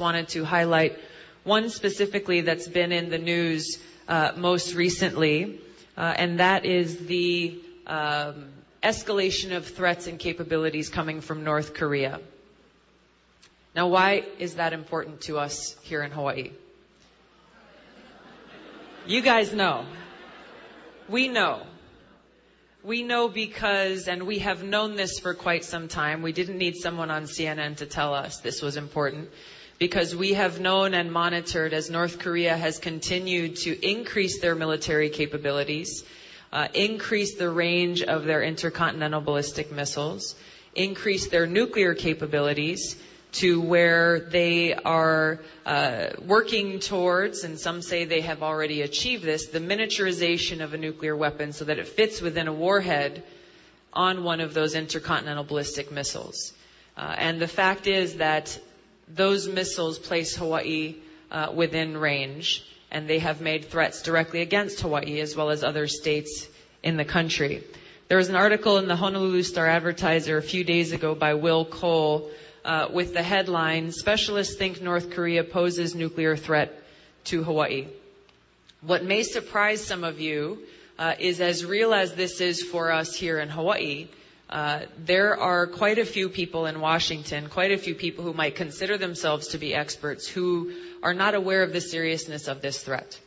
wanted to highlight one specifically that's been in the news most recently, and that is the escalation of threats and capabilities coming from North Korea. Now, why is that important to us here in Hawaii? You guys know. We know. We know because, and we have known this for quite some time, we didn't need someone on CNN to tell us this was important, because we have known and monitored as North Korea has continued to increase their military capabilities, increase the range of their intercontinental ballistic missiles, increase their nuclear capabilities to where they are working towards, and some say they have already achieved this, the miniaturization of a nuclear weapon so that it fits within a warhead on one of those intercontinental ballistic missiles. And the fact is that those missiles place Hawaii within range, and they have made threats directly against Hawaii as well as other states in the country. There was an article in the Honolulu Star-Advertiser a few days ago by Will Cole with the headline, "Specialists think North Korea poses nuclear threat to Hawaii." What may surprise some of you is, as real as this is for us here in Hawaii, there are quite a few people in Washington, quite a few people who might consider themselves to be experts who are not aware of the seriousness of this threat.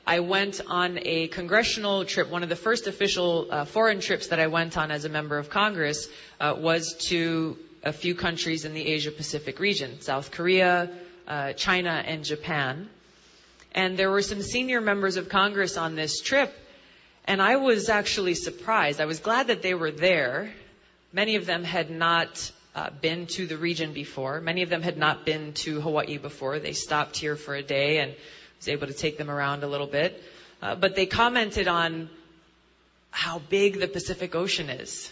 I went on a congressional trip. One of the first official foreign trips that I went on as a member of Congress was to a few countries in the Asia-Pacific region, South Korea, China, and Japan. And there were some senior members of Congress on this trip, and I was actually surprised. I was glad that they were there. Many of them had not been to the region before. Many of them had not been to Hawaii before. They stopped here for a day and was able to take them around a little bit. But they commented on how big the Pacific Ocean is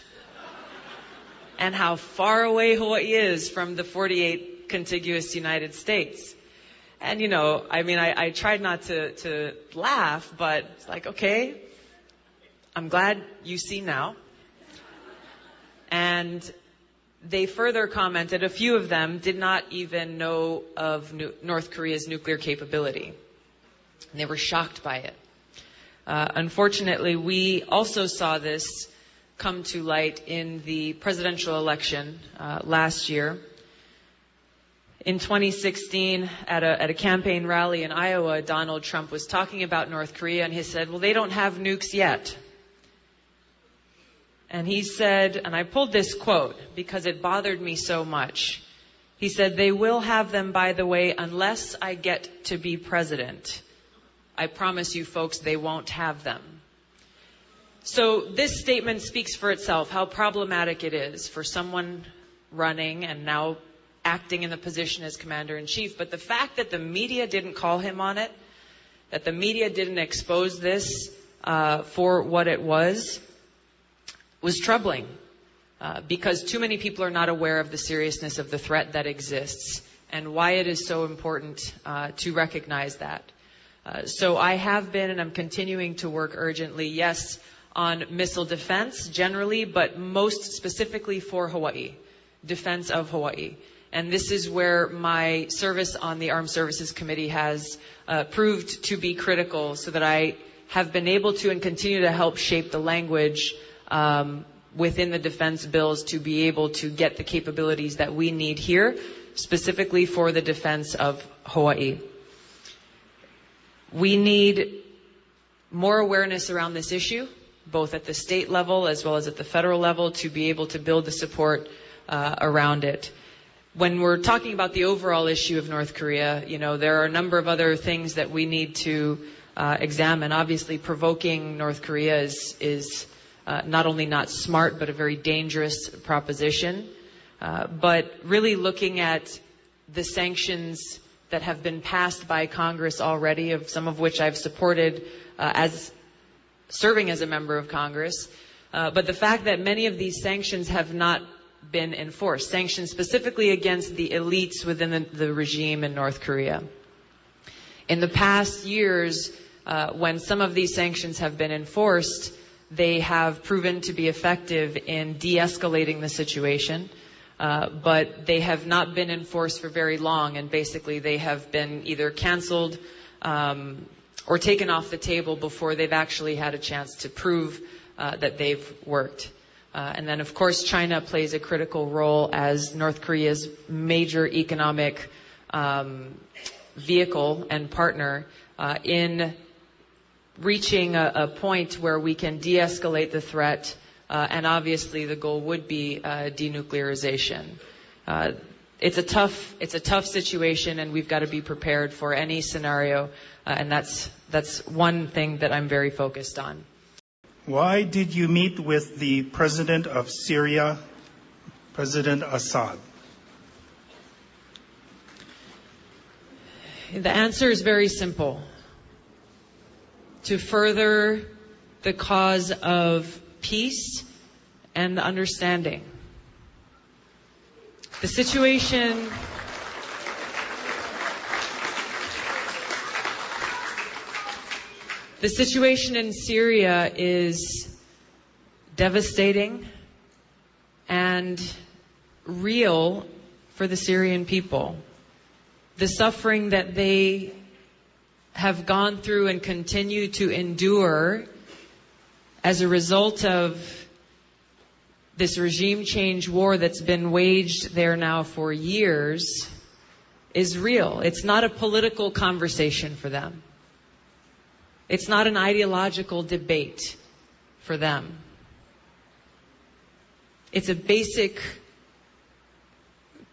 and how far away Hawaii is from the 48 contiguous United States. And, you know, I mean, I tried not to laugh, but it's like, okay, I'm glad you see now. And they further commented, a few of them did not even know of North Korea's nuclear capability. And they were shocked by it. Unfortunately, we also saw this come to light in the presidential election last year. In 2016, at a campaign rally in Iowa, Donald Trump was talking about North Korea, and he said, well, they don't have nukes yet. And he said, and I pulled this quote because it bothered me so much. He said, they will have them, by the way, unless I get to be president. I promise you folks, they won't have them. So this statement speaks for itself, how problematic it is for someone running and now acting in the position as commander-in-chief. But the fact that the media didn't call him on it, that the media didn't expose this for what it was troubling. Because too many people are not aware of the seriousness of the threat that exists and why it is so important to recognize that. So I have been, and I'm continuing to work urgently, yes, on missile defense generally, but most specifically for Hawaii, defense of Hawaii. And this is where my service on the Armed Services Committee has proved to be critical, so that I have been able to and continue to help shape the language within the defense bills to be able to get the capabilities that we need here, specifically for the defense of Hawaii. We need more awareness around this issue, both at the state level as well as at the federal level, to be able to build the support around it. When we're talking about the overall issue of North Korea, you know, there are a number of other things that we need to examine. Obviously, provoking North Korea is not only not smart, but a very dangerous proposition. But really looking at the sanctions that have been passed by Congress already, of some of which I've supported as serving as a member of Congress. But the fact that many of these sanctions have not been enforced, sanctions specifically against the elites within the regime in North Korea. In the past years, when some of these sanctions have been enforced, they have proven to be effective in de-escalating the situation. but they have not been enforced for very long, and basically they have been either canceled or taken off the table before they've actually had a chance to prove that they've worked. And then, of course, China plays a critical role as North Korea's major economic vehicle and partner in reaching a point where we can de-escalate the threat, and obviously the goal would be denuclearization. It's a tough situation, and we've got to be prepared for any scenario, and that's one thing that I'm very focused on. Why did you meet with the president of Syria, President Assad? The answer is very simple. To further the cause of peace and understanding. The situation in Syria is devastating and real for the Syrian people. The suffering that they have gone through and continue to endure as a result of this regime change war that's been waged there now for years is real. It's not a political conversation for them. It's not an ideological debate for them. It's a basic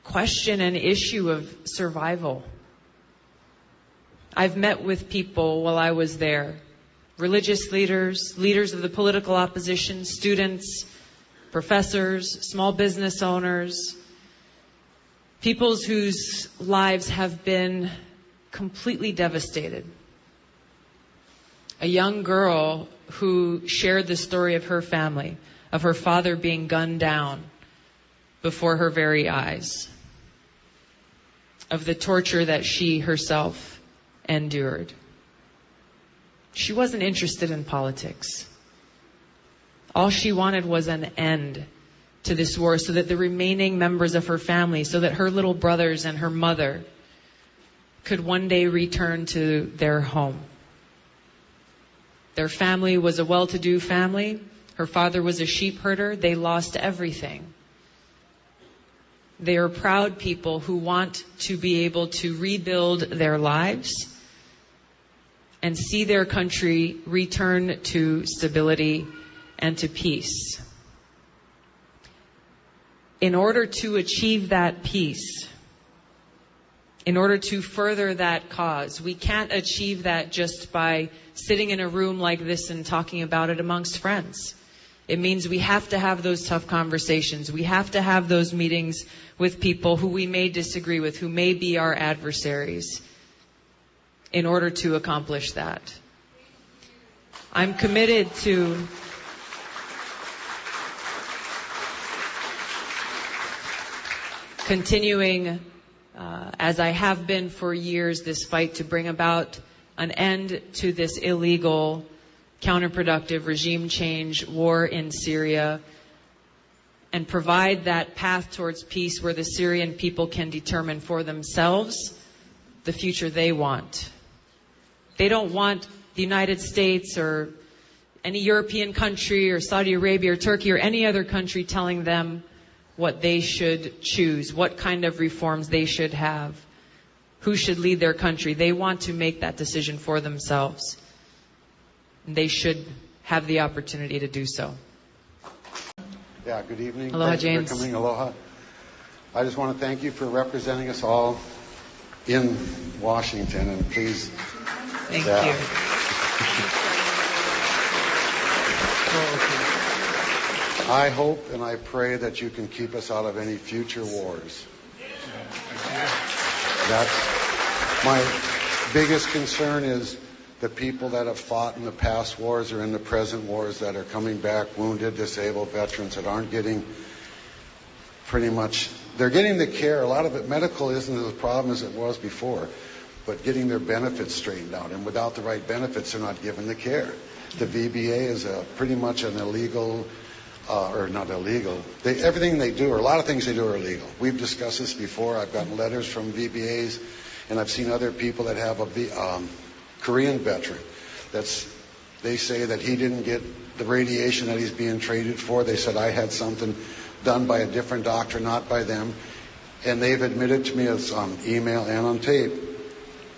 question and issue of survival. I've met with people while I was there, religious leaders, leaders of the political opposition, students, professors, small business owners, people whose lives have been completely devastated. A young girl who shared the story of her family, of her father being gunned down before her very eyes, of the torture that she herself endured. She wasn't interested in politics. All she wanted was an end to this war so that the remaining members of her family, so that her little brothers and her mother could one day return to their home. Their family was a well-to-do family. Her father was a sheep herder. They lost everything. They are proud people who want to be able to rebuild their lives and see their country return to stability and to peace. In order to achieve that peace, in order to further that cause, we can't achieve that just by sitting in a room like this and talking about it amongst friends. It means we have to have those tough conversations. We have to have those meetings with people who we may disagree with, who may be our adversaries, in order to accomplish that. I'm committed to continuing, as I have been for years, this fight to bring about an end to this illegal, counterproductive regime change war in Syria, and provide that path towards peace where the Syrian people can determine for themselves the future they want. They don't want the United States or any European country or Saudi Arabia or Turkey or any other country telling them what they should choose, what kind of reforms they should have, who should lead their country. They want to make that decision for themselves. And they should have the opportunity to do so. Yeah, good evening. Aloha, Thank James. you for coming. Aloha. I just want to thank you for representing us all in Washington, and please. Thank you. I hope and I pray that you can keep us out of any future wars. That's my biggest concern, is the people that have fought in the past wars or in the present wars that are coming back, wounded, disabled, veterans that aren't getting they're getting the care. A lot of it, medical isn't as a problem as it was before, but getting their benefits straightened out. And without the right benefits, they're not given the care. The VBA is pretty much an illegal or not illegal. Everything they do, or a lot of things they do, are illegal. We've discussed this before. I've gotten letters from VBAs, and I've seen other people that have a Korean veteran. They say that he didn't get the radiation that he's being treated for. They said I had something done by a different doctor, not by them. And they've admitted to me as on email and on tape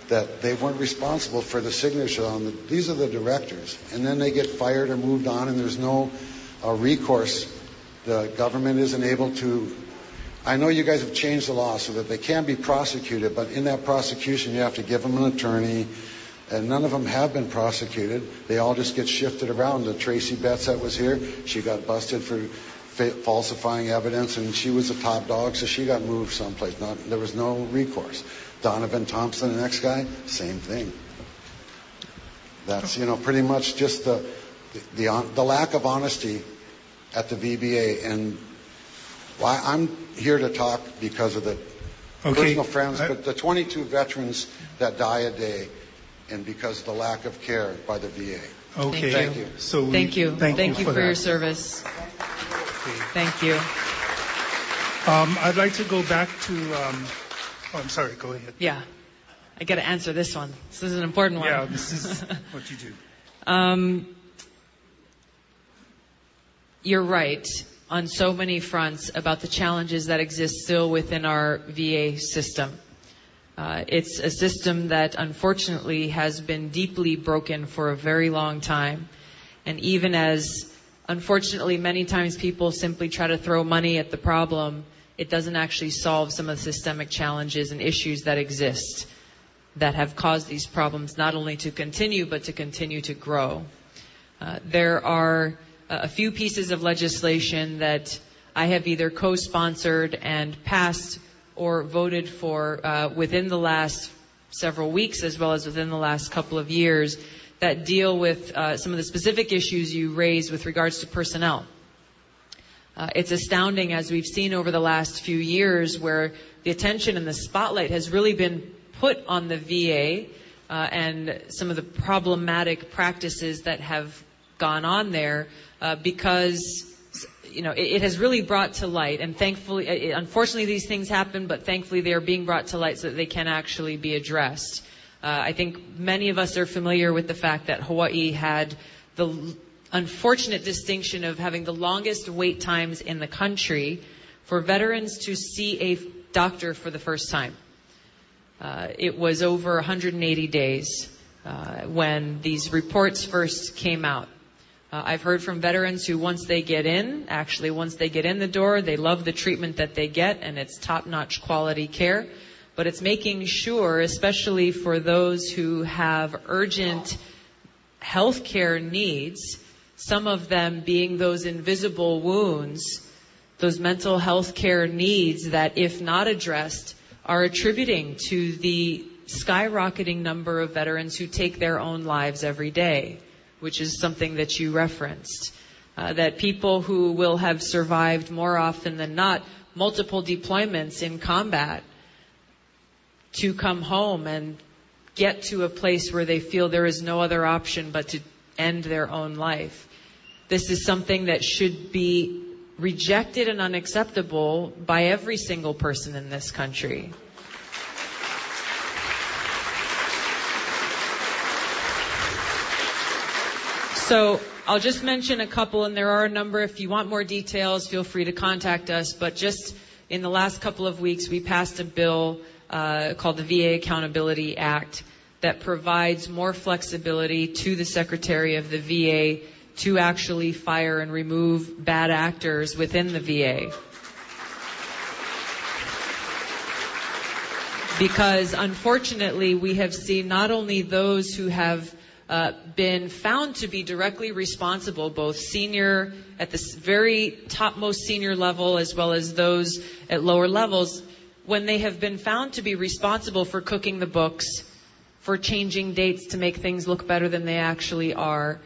that they weren't responsible for the signature on these are the directors. And then they get fired or moved on, and there's no recourse. The government isn't able to. I know you guys have changed the law so that they can be prosecuted, but in that prosecution you have to give them an attorney, and none of them have been prosecuted. They all just get shifted around. The Tracy Betts that was here, she got busted for falsifying evidence, and she was a top dog, so she got moved someplace. There was no recourse. Donovan Thompson, the next guy, same thing. That's pretty much just the lack of honesty at the VBA, and why I'm here to talk because of the personal friends, but the 22 veterans that die a day, and because of the lack of care by the VA. Okay. Thank you. So thank you for your service. Okay. Thank you. I'd like to go back to. I'm sorry. Go ahead. Yeah, I got to answer this one. This is an important one. Yeah, this is what you do. You're right on so many fronts about the challenges that exist still within our VA system. It's a system that unfortunately has been deeply broken for a very long time. And even as unfortunately many times people simply try to throw money at the problem, it doesn't actually solve some of the systemic challenges and issues that exist that have caused these problems not only to continue but to continue to grow. There are a few pieces of legislation that I have either co-sponsored and passed or voted for within the last several weeks as well as within the last couple of years that deal with some of the specific issues you raised with regards to personnel. It's astounding, as we've seen over the last few years, where the attention and the spotlight has really been put on the VA and some of the problematic practices that have gone on there because it has really brought to light, and thankfully, unfortunately these things happen, but thankfully they are being brought to light so that they can actually be addressed. I think many of us are familiar with the fact that Hawaii had the unfortunate distinction of having the longest wait times in the country for veterans to see a doctor for the first time. It was over 180 days when these reports first came out. I've heard from veterans who once they get in the door, they love the treatment that they get, and it's top-notch quality care. But it's making sure, especially for those who have urgent health care needs, some of them being those invisible wounds, those mental health care needs that, if not addressed, are attributing to the skyrocketing number of veterans who take their own lives every day, which is something that you referenced. That people who will have survived more often than not multiple deployments in combat to come home and get to a place where they feel there is no other option but to end their own life. This is something that should be rejected and unacceptable by every single person in this country. So I'll just mention a couple, and there are a number. If you want more details, feel free to contact us. But just in the last couple of weeks, we passed a bill called the VA Accountability Act that provides more flexibility to the Secretary of the VA to actually fire and remove bad actors within the VA. Because unfortunately, we have seen not only those who have been found to be directly responsible, both senior at the very topmost senior level as well as those at lower levels, when they have been found to be responsible for cooking the books, for changing dates to make things look better than they actually are,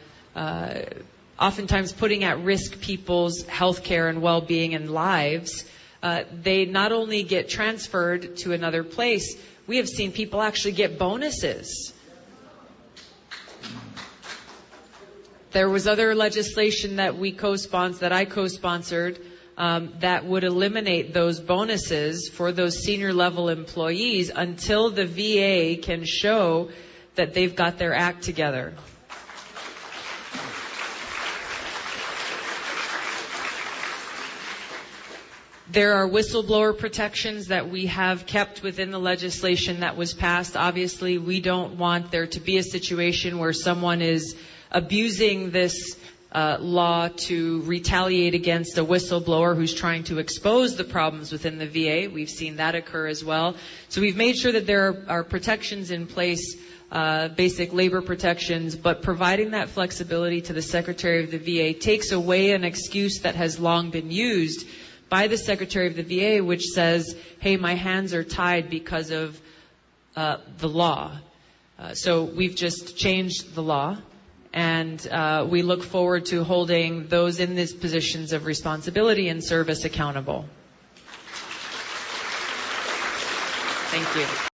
oftentimes putting at risk people's health care and well-being and lives, they not only get transferred to another place, we have seen people actually get bonuses. There was other legislation that I co-sponsored, that would eliminate those bonuses for those senior level employees until the VA can show that they've got their act together. There are whistleblower protections that we have kept within the legislation that was passed. Obviously, we don't want there to be a situation where someone is abusing this law to retaliate against a whistleblower who's trying to expose the problems within the VA. We've seen that occur as well. So we've made sure that there are protections in place, basic labor protections, but providing that flexibility to the Secretary of the VA takes away an excuse that has long been used by the Secretary of the VA, which says, hey, my hands are tied because of the law. So we've just changed the law, and we look forward to holding those in these positions of responsibility and service accountable. Thank you.